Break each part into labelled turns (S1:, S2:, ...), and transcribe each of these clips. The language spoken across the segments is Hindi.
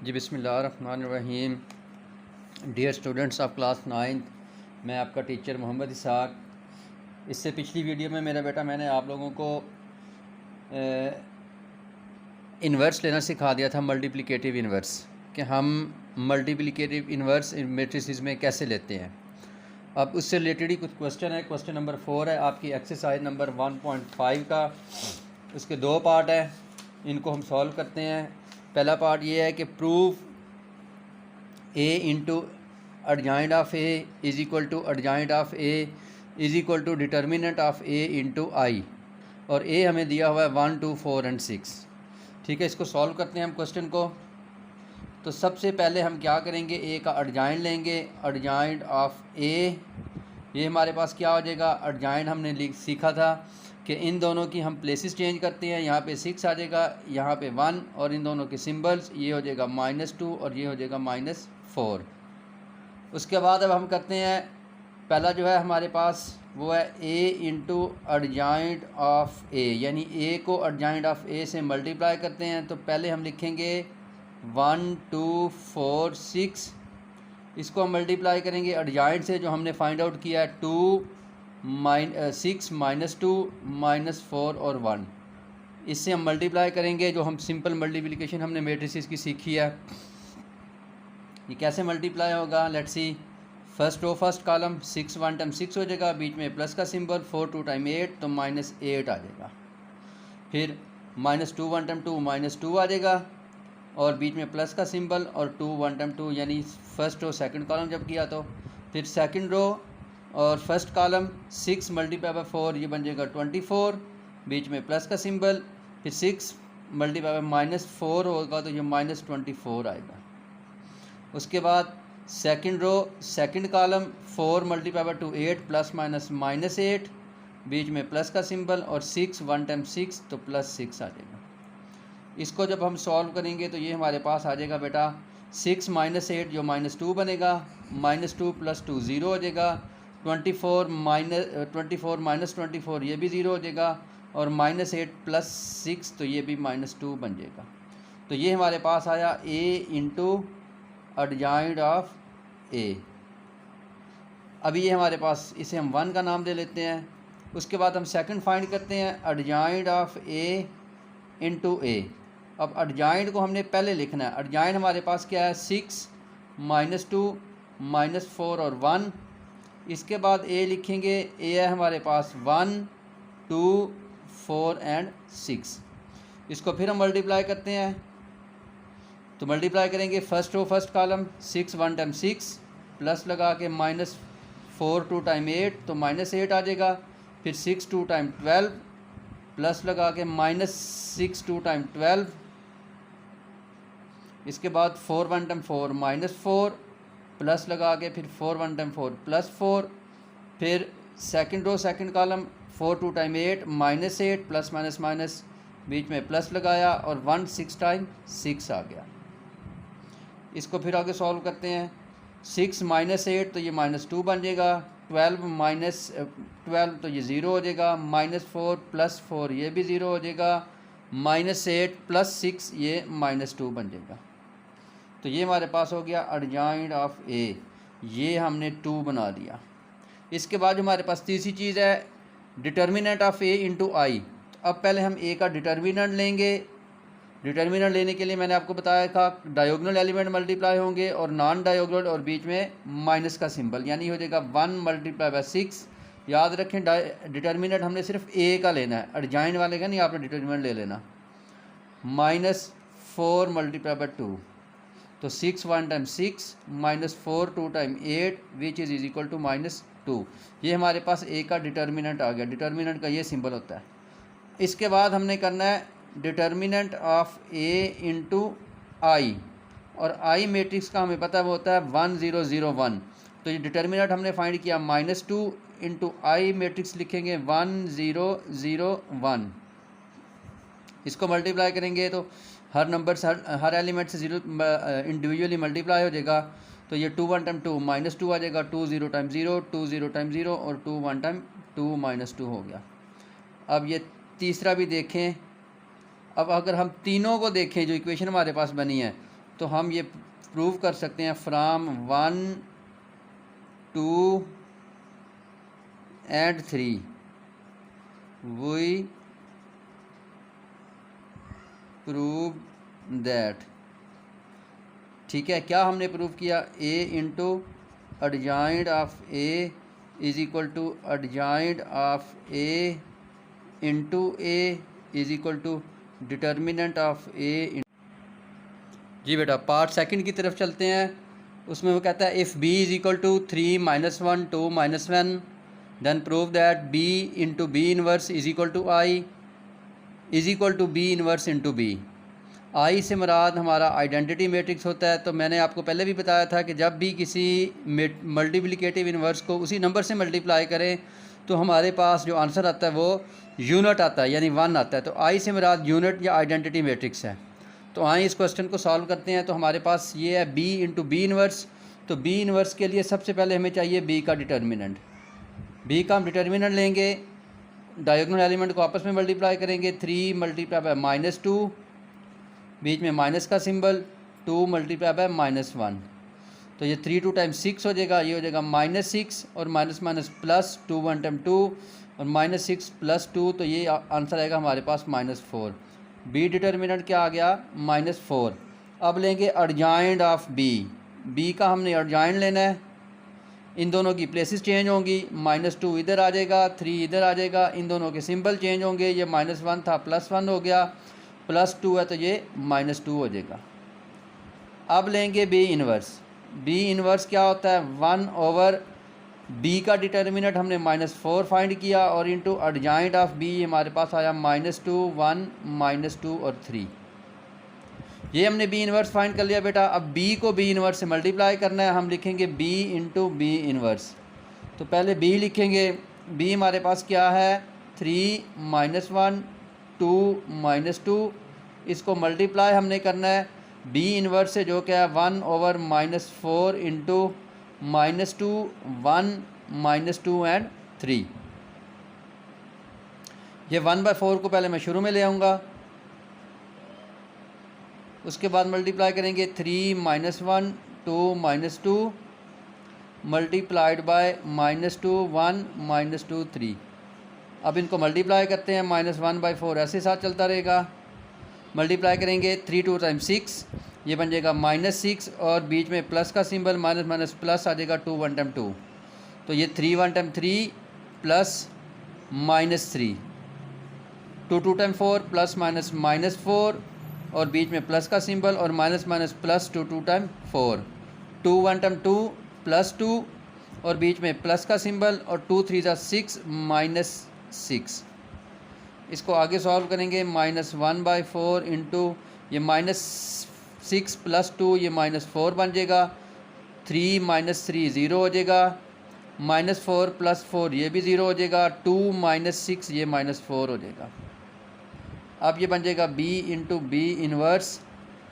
S1: जी बिस्मिल्लाहिर्रहमानिर्रहीम। Dear students of class 9th, मैं आपका टीचर मोहम्मद इसहाक। इससे पिछली वीडियो में मेरा बेटा मैंने आप लोगों को इन्वर्स लेना सिखा दिया था, मल्टीप्लिकेटिव इन्वर्स, कि हम मल्टीप्लिकेटिव इन्वर्स मैट्रिसेस में कैसे लेते हैं। अब उससे रिलेटेड ही कुछ क्वेश्चन है। क्वेश्चन नंबर 4 है आपकी एक्सरसाइज नंबर 1.5 का। उसके दो पार्ट है, इनको हम सॉल्व करते हैं। पहला पार्ट ये है कि prove A into adjoint of A is equal to adjoint of A is equal to determinant of A into I, और ए हमें दिया हुआ है 1, 2, 4 एंड 6। ठीक है, इसको सॉल्व करते हैं हम क्वेश्चन को। तो सबसे पहले हम क्या करेंगे, ए का एडजॉइंट लेंगे। एडजॉइंट ऑफ ए, ये हमारे पास क्या हो जाएगा, एडजॉइंट हमने सीखा था कि इन दोनों की हम प्लेसेस चेंज करते हैं। यहाँ पे 6 आ जाएगा, यहाँ पे 1, और इन दोनों के सिंबल्स, ये हो जाएगा -2 और ये हो जाएगा -4। उसके बाद अब हम करते हैं, पहला जो है हमारे पास वो है ए इंटू एडजॉइंट ऑफ ए, यानी ए को एडजॉइंट ऑफ ए से मल्टीप्लाई करते हैं। तो पहले हम लिखेंगे 1, 2, 4, 6, इसको हम मल्टीप्लाई करेंगे एडजॉइंट से, जो हमने फाइंड आउट किया है 2, 6, -2, -4 और 1। इससे हम मल्टीप्लाई करेंगे, जो हम सिंपल मल्टीप्लिकेशन हमने मैट्रिसेस की सीखी है। ये कैसे मल्टीप्लाई होगा, let's see. First row first column 6 1 time 6 हो जाएगा, बीच में प्लस का सिंबल, 4 2 टाइम 8 तो -8 आ जाएगा। फिर -2 1 टाइम 2 -2 आ जाएगा, और बीच में प्लस का सिंबल, और 2 1 टाइम 2, यानी फर्स्ट रो सेकंड कॉलम जब किया तो। फिर सेकंड रो और फर्स्ट कॉलम 6 मल्टीप्लाई बाय 4, ये बन जाएगा 24, बीच में प्लस का सिंबल। फिर 6 मल्टीप्लाई बाय -4 होगा तो ये -24 आएगा। उसके बाद second row second column 4 multiply by 2 8 plus minus -8, बीच में प्लस का सिंबल, और 6 1 टाइम 6 तो +6 आ जाएगा। इसको जब हम सॉल्व करेंगे तो ये हमारे पास आ जाएगा बेटा 6 -8 जो -2 बनेगा, -2 + 2 0 हो जाएगा, 24 -24 ये भी 0 हो जाएगा, और -8 + 6 तो ये भी -2 बन जाएगा। तो ये हमारे पास आया ए इंटू एडजॉइंट ऑफ ए। अभी ये हमारे पास, इसे हम 1 का नाम दे लेते हैं। उसके बाद हम सेकंड फाइंड करते हैं, एडजॉइंट ऑफ ए इंटू ए। अब एडजॉइंट को हमने पहले लिखना है। एडजॉइंट हमारे पास क्या है, 6 -2 -4 और 1। इसके बाद ए लिखेंगे, ए है हमारे पास 1 2 4 एंड 6। इसको फिर हम मल्टीप्लाई करते हैं, तो मल्टीप्लाई करेंगे first row first column 6 1 time 6 plus लगा के -4 2 टाइम 8 तो -8 आ जाएगा। फिर 6 2 टाइम 12 प्लस लगा के -6 2 टाइम 12। इसके बाद 4 1 टाइम 4 -4 प्लस लगा के फिर 4 1 टाइम 4 +4। फिर second row second column 4 2 time 8 -8 plus minus minus, बीच में प्लस लगाया, और 1 6 टाइम 6 आ गया। इसको फिर आगे सॉल्व करते हैं। 6 -8 तो ये -2 बन जाएगा, 12 -12 तो ये 0 हो जाएगा, -4 + 4 ये भी 0 हो जाएगा, -8 + 6 ये -2 बन जाएगा। तो ये हमारे पास हो गया एडजॉइंट ऑफ ए, ये हमने 2 बना दिया। इसके बाद हमारे पास तीसरी चीज़ है डिटर्मिनेंट ऑफ ए इंटू आई। अब पहले हम ए का डिटर्मिनेंट लेंगे। डिटर्मिनेंट लेने के लिए मैंने आपको बताया था डायगोनल एलिमेंट मल्टीप्लाई होंगे और नॉन डायगोनल, और बीच में माइनस का सिंबल, यानी हो जाएगा 1 मल्टीप्लाई बाय 6। याद रखें डिटर्मिनेंट हमने सिर्फ ए का लेना है, एडजॉइंट वाले का नहीं आपने डिटर्मिनेंट ले लेना। -4 मल्टीप्लाई बाय 2 तो 6 1 time 6 -4 2 time 8 which is equal to -2। ये हमारे पास ए का डिटर्मिनेंट आ गया। डिटर्मिनेंट का ये सिंबल होता है। इसके बाद हमने करना है determinant of A into I, और आई मैट्रिक्स का हमें पता है वो होता है 1 0 0 1। तो ये डिटर्मिनेंट हमने फाइंड किया -2 इंटू आई मैट्रिक्स लिखेंगे 1 0 0 1। इसको मल्टीप्लाई करेंगे तो हर नंबर से हर एलिमेंट से 0 इंडिविजुअली मल्टीप्लाई हो जाएगा। तो ये 2 1 टाइम 2 -2 आ जाएगा, 2 0 टाइम 0 2 0 टाइम 0, और 2 1 टाइम 2 -2 हो गया। अब ये तीसरा भी देखें। अब अगर हम तीनों को देखें, जो इक्वेशन हमारे पास बनी है, तो हम ये प्रूव कर सकते हैं from 1 2 and 3 we prove that। ठीक है, क्या हमने प्रूव किया? a into adjoint of a is equal to adjoint of a into a is equal to determinant of a। जी बेटा, पार्ट सेकंड की तरफ चलते हैं। उसमें वो कहता है if b is equal to 3 -1 2 -1 then prove that b into B inverse is equal to I is equal to B inverse into B. I से मुराद हमारा आइडेंटिटी मैट्रिक्स होता है। तो मैंने आपको पहले भी बताया था कि जब भी किसी मल्टीप्लिकेटिव इन्वर्स को उसी नंबर से मल्टीप्लाई करें तो हमारे पास जो आंसर आता है वो यूनिट आता है, यानी 1 आता है। तो आई से मुराद यूनिट या आइडेंटिटी मैट्रिक्स है। तो आइए इस क्वेश्चन को सॉल्व करते हैं। तो हमारे पास ये है b इंटू बी इनवर्स। तो b इनवर्स के लिए सबसे पहले हमें चाहिए b का डिटर्मिनेंट। b का हम डिटर्मिनेंट लेंगे, डायगोनल एलिमेंट को आपस में मल्टीप्लाई करेंगे। 3 मल्टीप्लाई बाय -2, बीच में माइनस का सिंबल, 2 मल्टीप्लाई बाय -1। तो ये 3 2 टाइम्स 6 हो जाएगा, ये हो जाएगा -6 और माइनस माइनस प्लस 2 1 टाइम 2 और -6 प्लस 2, तो ये आंसर आएगा हमारे पास -4। बी डिटर्मिनेंट क्या आ गया? -4। अब लेंगे अर्जाइंड ऑफ बी। बी का हमने अर्जाइंड लेना है। इन दोनों की प्लेसेस चेंज होंगी, -2 इधर आ जाएगा, 3 इधर आ जाएगा। इन दोनों के सिंबल चेंज होंगे, ये -1 था +1 हो गया, +2 है तो ये -2 हो जाएगा। अब लेंगे बी इनवर्स। बी इनवर्स क्या होता है? 1/, बी का डिटर्मिनेंट हमने -4 फाइंड किया और इंटू एडजॉइंट ऑफ बी हमारे पास आया -2 1 -2 और 3। ये हमने बी इनवर्स फाइंड कर लिया बेटा। अब बी को बी इनवर्स से मल्टीप्लाई करना है। हम लिखेंगे बी इंटू बी इनवर्स। तो पहले बी लिखेंगे। बी हमारे पास क्या है? 3 -1 2 -2। इसको मल्टीप्लाई हमने करना है बी इनवर्स से, जो क्या है 1/-4 इंटू -2 1 -2 एंड 3। ये 1/4 को पहले मैं शुरू में ले आऊँगा, उसके बाद मल्टीप्लाई करेंगे 3 -1 2 -2 मल्टीप्लाइड बाय -2 1 -2 3। अब इनको मल्टीप्लाई करते हैं, -1/4 ऐसे साथ चलता रहेगा। मल्टीप्लाई करेंगे 3 2 टाइम्स 6, ये बन जाएगा -6 और बीच में प्लस का सिंबल, माइनस माइनस प्लस आ जाएगा 2 1 टाइम 2। तो ये 3 1 time 3 plus -3, 2 2 time 4 plus minus -4 और बीच में प्लस का सिंबल और minus minus plus 2 2 time 4, 2 1 time 2 plus 2 और बीच में प्लस का सिंबल और 2 3 = 6 -6। इसको आगे सॉल्व करेंगे, -1/4 इंटू ये -6 प्लस 2 ये -4 बन जाएगा, 3 -3 0 हो जाएगा, -4 + 4 ये भी 0 हो जाएगा, 2 -6 ये -4 हो जाएगा। अब ये बन जाएगा b इंटू बी इनवर्स।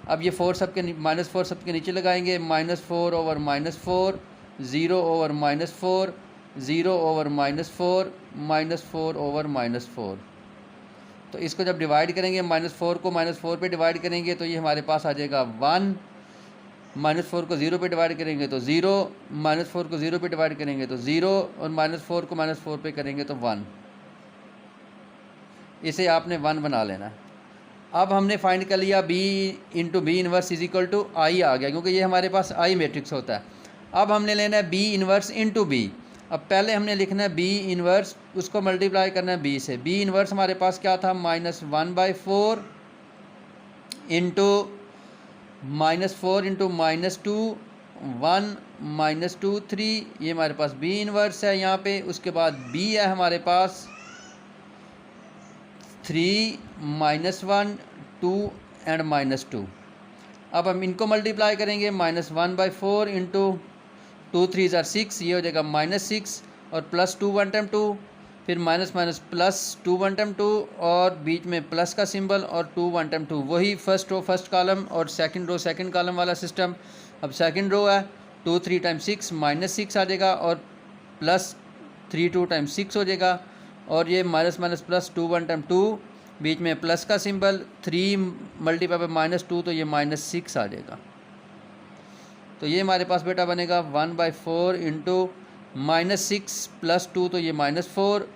S1: अब ये 4 सबके -4 सबके नीचे लगाएंगे, -4/-4 0/-4 0/-4 -4/-4। तो इसको जब डिवाइड करेंगे, -4 को -4 पे डिवाइड करेंगे तो ये हमारे पास आ जाएगा 1, -4 को 0 पे डिवाइड करेंगे तो 0, -4 को 0 पे डिवाइड करेंगे तो 0 और -4 को -4 पे करेंगे तो 1। इसे आपने 1 बना लेना। अब हमने फाइंड कर लिया b into B inverse is equal to I आ गया, क्योंकि ये हमारे पास आई मैट्रिक्स होता है। अब हमने लेना है b इनवर्स इंटू बी। अब पहले हमने लिखना है b इनवर्स, उसको मल्टीप्लाई करना है b से। b इनवर्स हमारे पास क्या था? -1/4 इंटू -4 इंटू -2 1 -2 3, ये हमारे पास b इनवर्स है यहाँ पे। उसके बाद b है हमारे पास 3 -1 2 एंड -2। अब हम इनको मल्टीप्लाई करेंगे, -1/4 इंटू 2 3 = 6, ये हो जाएगा -6 और प्लस 2 1 टाइम 2, फिर माइनस माइनस प्लस 2 1 टाइम 2 और बीच में प्लस का सिंबल और 2 1 टाइम 2। वही फर्स्ट रो फर्स्ट कॉलम और सेकंड रो सेकंड कॉलम वाला सिस्टम। अब सेकंड रो है 2 3 टाइम 6 -6 आ जाएगा और प्लस 3 2 टाइम 6 हो जाएगा और ये माइनस माइनस प्लस 2 1 टाइम 2, बीच में प्लस का सिंबल, 3 × -2 तो ये -6 आ जाएगा। तो ये हमारे पास बेटा बनेगा 1/4 इंटू -6 + 2, तो ये -4,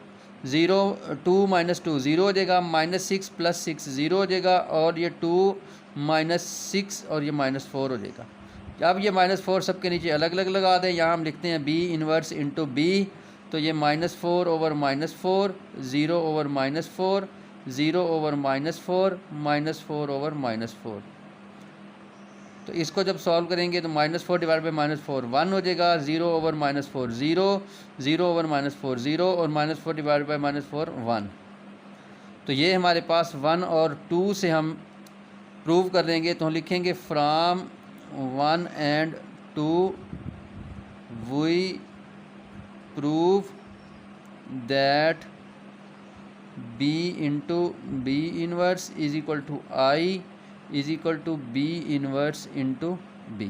S1: 0 2 - 2 0 हो जाएगा, -6 + 6 0 हो जाएगा, और ये 2 - 6 और ये -4 हो जाएगा। अब ये -4 सबके नीचे अलग अलग लगा दें। यहाँ हम लिखते हैं B इन्वर्स इंटू B, तो ये -4 ओवर -4, 0 ओवर -4, 0 ओवर -4, -4 ओवर -4। तो इसको जब सॉल्व करेंगे तो -4 डिवाइड बाई -4 1 हो जाएगा, 0 ओवर -4 0, 0 ओवर -4 0, और -4 डिवाइड बाई -4 1। तो ये हमारे पास 1 और 2 से हम प्रूव कर देंगे। तो हम लिखेंगे from 1 and 2 we prove that B into B inverse is equal to I is equal to B inverse into B।